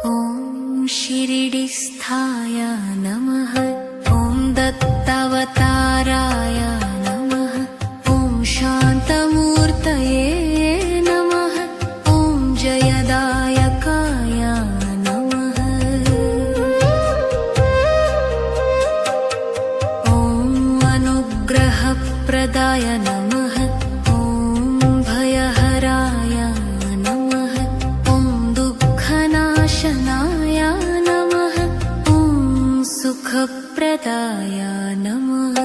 ॐ शिरिडिस्थाय नमः। ॐ दत्तावताराय नमः। ॐ शान्तमूर्तये नमः। ॐ जयदायकाय नमः। ॐ अनुग्रहप्रदाय नमः। ॐ भयहराय नमः। ॐ दुःखनाशनाय नमः। ॐ सुखप्रदाय नमः।